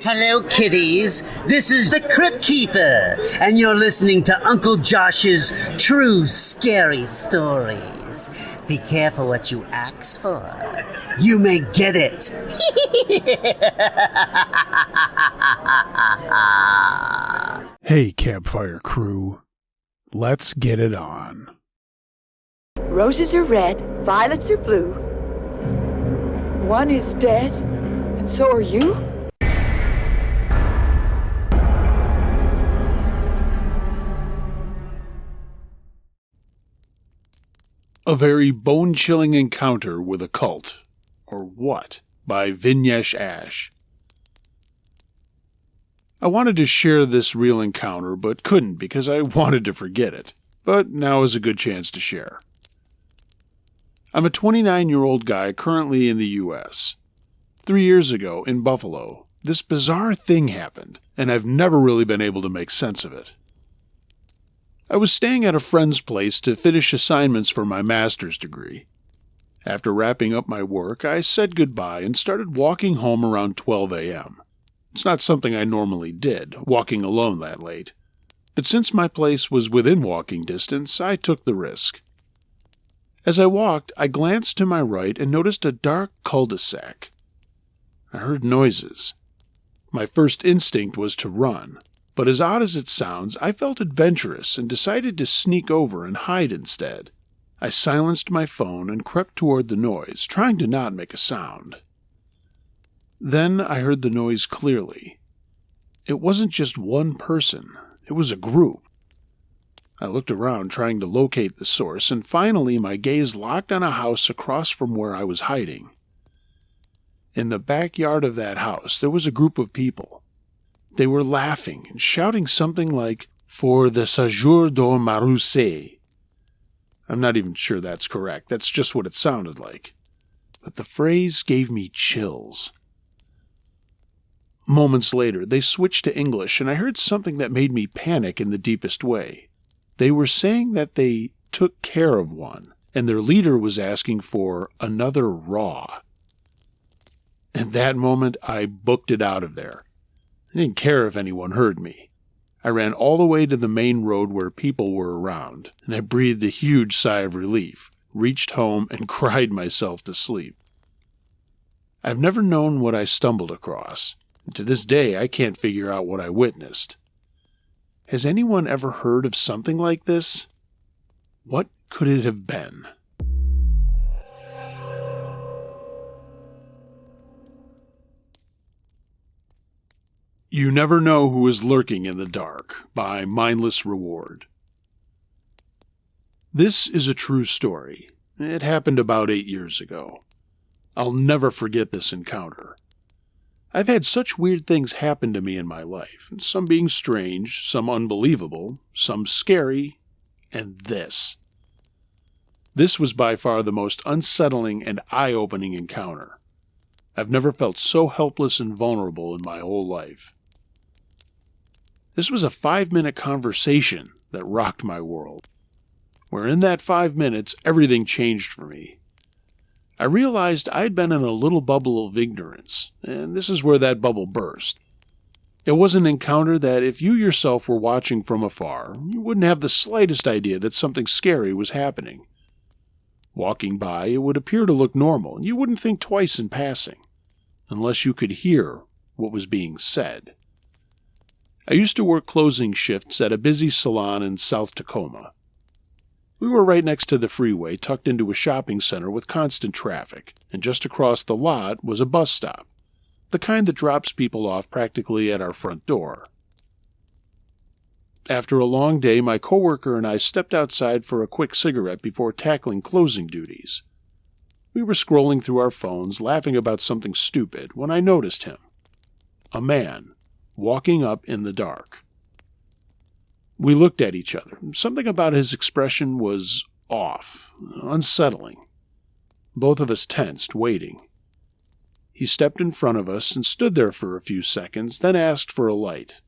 Hello, kiddies. This is the Crypt Keeper, and you're listening to Uncle Josh's True Scary Stories. Be careful what you ask for. You may get it. Hey, campfire crew. Let's get it on. Roses are red, violets are blue. One is dead, and so are you? A very bone-chilling encounter with a cult, or what, by Vignesh Ash. I wanted to share this real encounter, but couldn't because I wanted to forget it. But now is a good chance to share. I'm a 29-year-old guy currently in the U.S. 3 years ago, in Buffalo, this bizarre thing happened, and I've never really been able to make sense of it. I was staying at a friend's place to finish assignments for my master's degree. After wrapping up my work, I said goodbye and started walking home around 12 a.m. It's not something I normally did, walking alone that late. But since my place was within walking distance, I took the risk. As I walked, I glanced to my right and noticed a dark cul-de-sac. I heard noises. My first instinct was to run. But as odd as it sounds, I felt adventurous and decided to sneak over and hide instead. I silenced my phone and crept toward the noise, trying to not make a sound. Then I heard the noise clearly. It wasn't just one person, it was a group. I looked around trying to locate the source, and finally my gaze locked on a house across from where I was hiding. In the backyard of that house, there was a group of people. They were laughing and shouting something like, "For the séjour de Marousset." I'm not even sure that's correct. That's just what it sounded like. But the phrase gave me chills. Moments later, they switched to English, and I heard something that made me panic in the deepest way. They were saying that they took care of one, and their leader was asking for another raw. At that moment, I booked it out of there. I didn't care if anyone heard me. I ran all the way to the main road where people were around, and I breathed a huge sigh of relief, reached home, and cried myself to sleep. I've never known what I stumbled across, and to this day I can't figure out what I witnessed. Has anyone ever heard of something like this? What could it have been? You Never Know Who Is Lurking in the Dark by Mindless Reward. This is a true story. It happened about 8 years ago. I'll never forget this encounter. I've had such weird things happen to me in my life, some being strange, some unbelievable, some scary, and this. This was by far the most unsettling and eye-opening encounter. I've never felt so helpless and vulnerable in my whole life. This was a 5-minute conversation that rocked my world, where in that 5 minutes everything changed for me. I realized I'd been in a little bubble of ignorance, and this is where that bubble burst. It was an encounter that if you yourself were watching from afar, you wouldn't have the slightest idea that something scary was happening. Walking by, it would appear to look normal, and you wouldn't think twice in passing, unless you could hear what was being said. I used to work closing shifts at a busy salon in South Tacoma. We were right next to the freeway, tucked into a shopping center with constant traffic, and just across the lot was a bus stop, the kind that drops people off practically at our front door. After a long day, my coworker and I stepped outside for a quick cigarette before tackling closing duties. We were scrolling through our phones, laughing about something stupid, when I noticed him. A man, walking up in the dark. We looked at each other. Something about his expression was off, unsettling. Both of us tensed, waiting. He stepped in front of us and stood there for a few seconds, then asked for a light.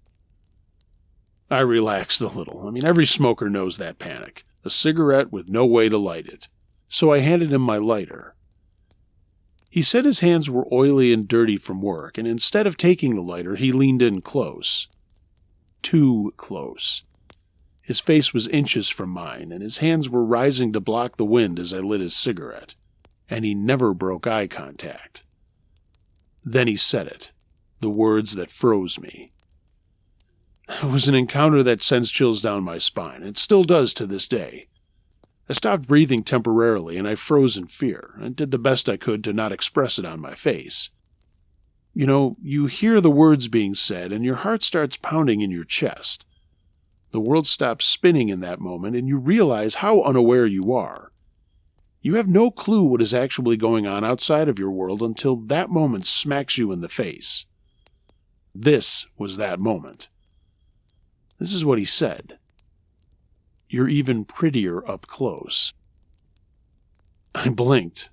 I relaxed a little. Every smoker knows that panic. A cigarette with no way to light it. So I handed him my lighter. He said his hands were oily and dirty from work, and instead of taking the lighter, he leaned in close. Too close. His face was inches from mine, and his hands were rising to block the wind as I lit his cigarette, and he never broke eye contact. Then he said it, the words that froze me. It was an encounter that sends chills down my spine. It still does to this day. I stopped breathing temporarily, and I froze in fear, and did the best I could to not express it on my face. You know, you hear the words being said, and your heart starts pounding in your chest. The world stops spinning in that moment, and you realize how unaware you are. You have no clue what is actually going on outside of your world until that moment smacks you in the face. This was that moment. This is what he said. You're even prettier up close. I blinked.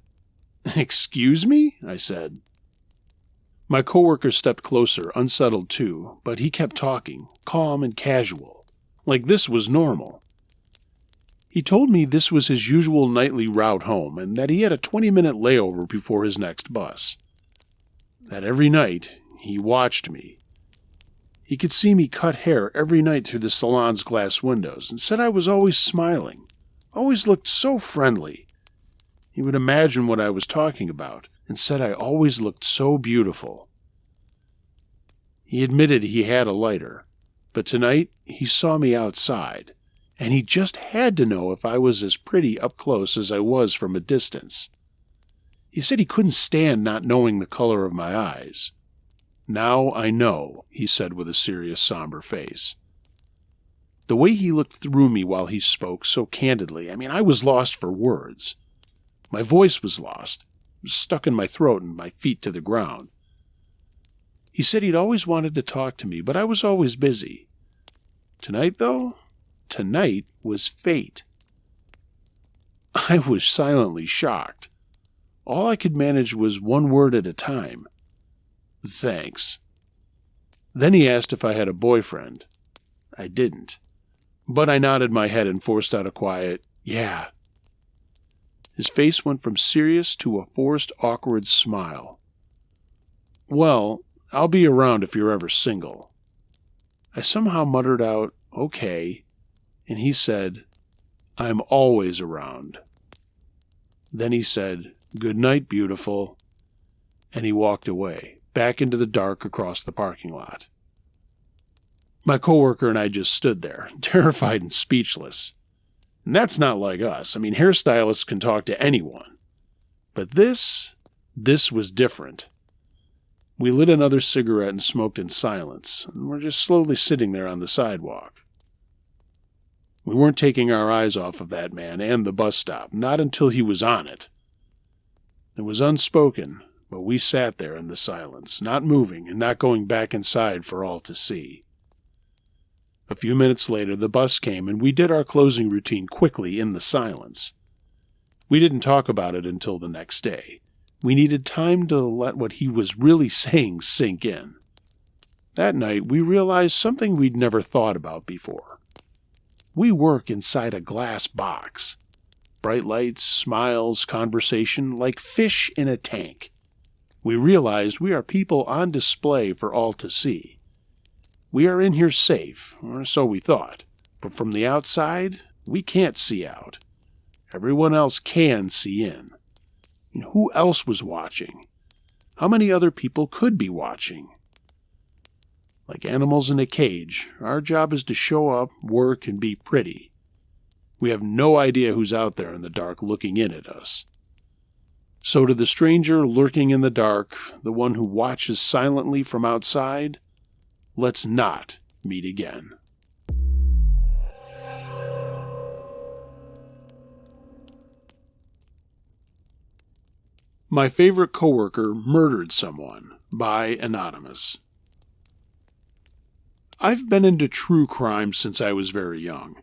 Excuse me? I said. My coworker stepped closer, unsettled too, but he kept talking, calm and casual, like this was normal. He told me this was his usual nightly route home and that he had a 20-minute layover before his next bus. That every night he watched me. He could see me cut hair every night through the salon's glass windows and said I was always smiling, always looked so friendly. He would imagine what I was talking about and said I always looked so beautiful. He admitted he had a lighter, but tonight he saw me outside, and he just had to know if I was as pretty up close as I was from a distance. He said he couldn't stand not knowing the color of my eyes. Now I know, he said with a serious, somber face. The way he looked through me while he spoke so candidly, I was lost for words. My voice was lost, stuck in my throat and my feet to the ground. He said he'd always wanted to talk to me, but I was always busy. Tonight, though? Tonight was fate. I was silently shocked. All I could manage was one word at a time. Thanks. Then he asked if I had a boyfriend. I didn't. But I nodded my head and forced out a quiet, yeah. His face went from serious to a forced, awkward smile. Well, I'll be around if you're ever single. I somehow muttered out, okay, and he said, I'm always around. Then he said, good night, beautiful, and he walked away, back into the dark across the parking lot. My coworker and I just stood there, terrified and speechless. And that's not like us. Hairstylists can talk to anyone. But this was different. We lit another cigarette and smoked in silence, and we're just slowly sitting there on the sidewalk. We weren't taking our eyes off of that man and the bus stop, not until he was on it. It was unspoken, but we sat there in the silence, not moving and not going back inside for all to see. A few minutes later, the bus came, and we did our closing routine quickly in the silence. We didn't talk about it until the next day. We needed time to let what he was really saying sink in. That night, we realized something we'd never thought about before. We work inside a glass box. Bright lights, smiles, conversation, like fish in a tank. We realized we are people on display for all to see. We are in here safe, or so we thought, but from the outside, we can't see out. Everyone else can see in. And who else was watching? How many other people could be watching? Like animals in a cage, our job is to show up, work, and be pretty. We have no idea who's out there in the dark looking in at us. So to the stranger lurking in the dark, the one who watches silently from outside, let's not meet again. My favorite coworker murdered someone, by Anonymous. I've been into true crime since I was very young.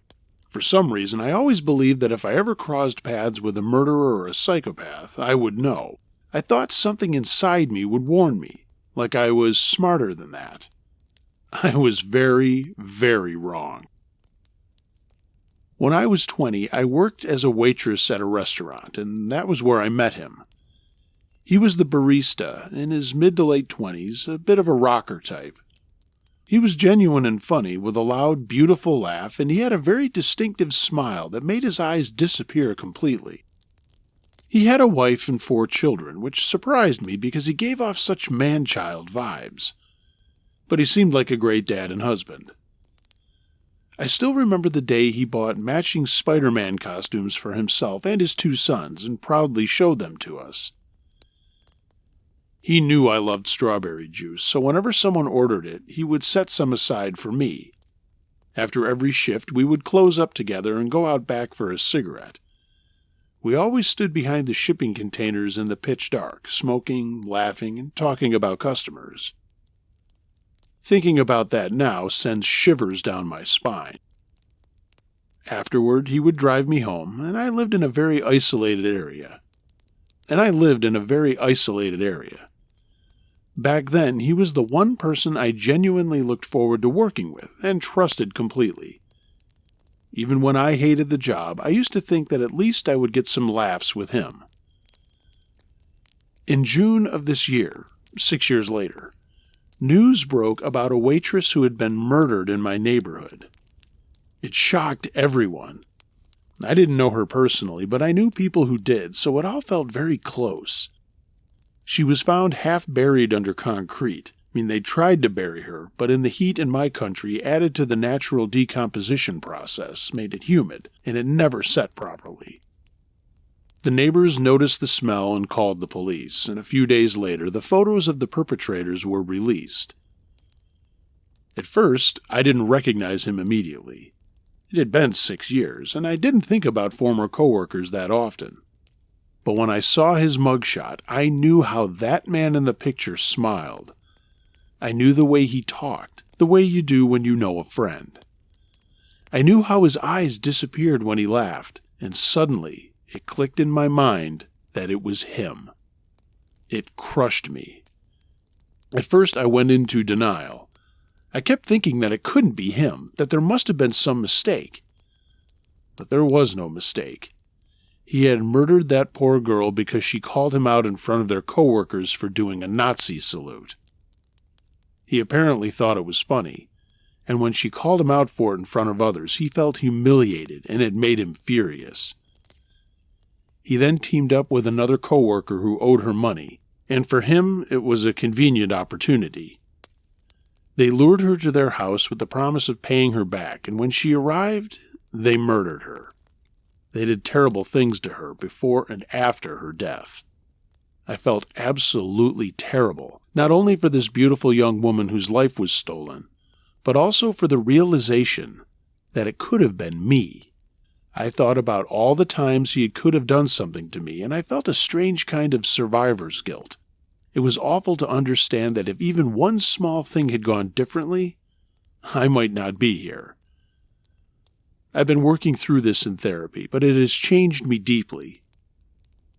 For some reason, I always believed that if I ever crossed paths with a murderer or a psychopath, I would know. I thought something inside me would warn me, like I was smarter than that. I was very, very wrong. When I was 20, I worked as a waitress at a restaurant, and that was where I met him. He was the barista, in his mid to late 20s, a bit of a rocker type. He was genuine and funny, with a loud, beautiful laugh, and he had a very distinctive smile that made his eyes disappear completely. He had a wife and 4 children, which surprised me because he gave off such man-child vibes. But he seemed like a great dad and husband. I still remember the day he bought matching Spider-Man costumes for himself and his 2 sons and proudly showed them to us. He knew I loved strawberry juice, so whenever someone ordered it, he would set some aside for me. After every shift, we would close up together and go out back for a cigarette. We always stood behind the shipping containers in the pitch dark, smoking, laughing, and talking about customers. Thinking about that now sends shivers down my spine. Afterward, he would drive me home, and I lived in a very isolated area. Back then, he was the one person I genuinely looked forward to working with and trusted completely. Even when I hated the job, I used to think that at least I would get some laughs with him. In June of this year, 6 years later, news broke about a waitress who had been murdered in my neighborhood. It shocked everyone. I didn't know her personally, but I knew people who did, so it all felt very close. She was found half buried under concrete. They tried to bury her, but in the heat in my country added to the natural decomposition process, made it humid, and it never set properly. The neighbors noticed the smell and called the police, and a few days later the photos of the perpetrators were released. At first, I didn't recognize him immediately. It had been 6 years, and I didn't think about former coworkers that often. But when I saw his mugshot, I knew how that man in the picture smiled. I knew the way he talked, the way you do when you know a friend. I knew how his eyes disappeared when he laughed, and suddenly it clicked in my mind that it was him. It crushed me. At first I went into denial. I kept thinking that it couldn't be him, that there must have been some mistake. But there was no mistake. He had murdered that poor girl because she called him out in front of their coworkers for doing a Nazi salute. He apparently thought it was funny, and when she called him out for it in front of others, he felt humiliated, and it made him furious. He then teamed up with another coworker who owed her money, and for him it was a convenient opportunity. They lured her to their house with the promise of paying her back, and when she arrived, they murdered her. They did terrible things to her before and after her death. I felt absolutely terrible, not only for this beautiful young woman whose life was stolen, but also for the realization that it could have been me. I thought about all the times he could have done something to me, and I felt a strange kind of survivor's guilt. It was awful to understand that if even one small thing had gone differently, I might not be here. I've been working through this in therapy, but it has changed me deeply.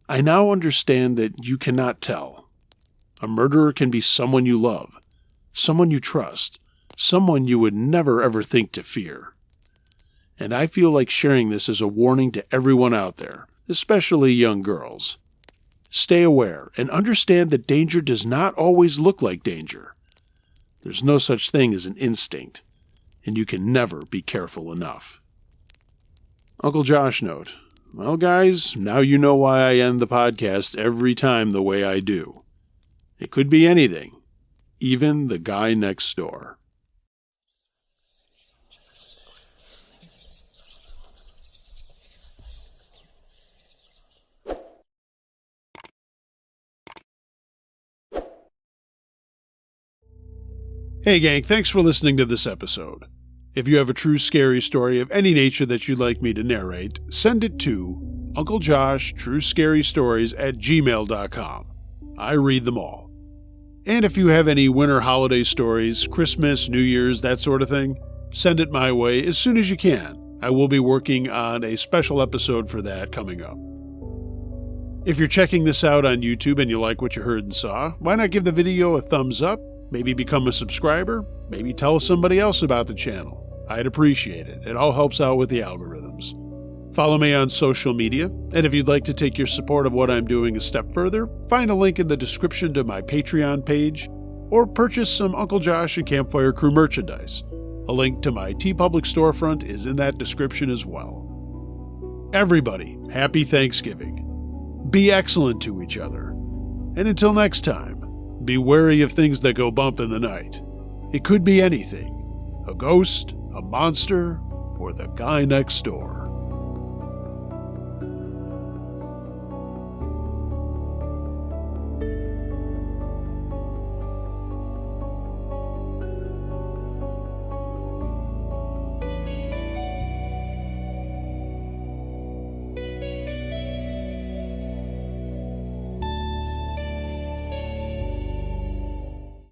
I now understand that you cannot tell. A murderer can be someone you love, someone you trust, someone you would never ever think to fear. And I feel like sharing this as a warning to everyone out there, especially young girls. Stay aware and understand that danger does not always look like danger. There's no such thing as an instinct, and you can never be careful enough. Uncle Josh note. Well, guys, now you know why I end the podcast every time the way I do. It could be anything, even the guy next door. Hey gang, thanks for listening to this episode. If you have a true scary story of any nature that you'd like me to narrate, send it to UncleJoshTrueScaryStories@gmail.com. I read them all. And if you have any winter holiday stories, Christmas, New Year's, that sort of thing, send it my way as soon as you can. I will be working on a special episode for that coming up. If you're checking this out on YouTube and you like what you heard and saw, why not give the video a thumbs up, maybe become a subscriber, maybe tell somebody else about the channel. I'd appreciate it. It all helps out with the algorithms. Follow me on social media, and if you'd like to take your support of what I'm doing a step further, find a link in the description to my Patreon page, or purchase some Uncle Josh and Campfire Crew merchandise. A link to my TeePublic storefront is in that description as well. Everybody, happy Thanksgiving. Be excellent to each other. And until next time, be wary of things that go bump in the night. It could be anything. A ghost, a monster, or the guy next door.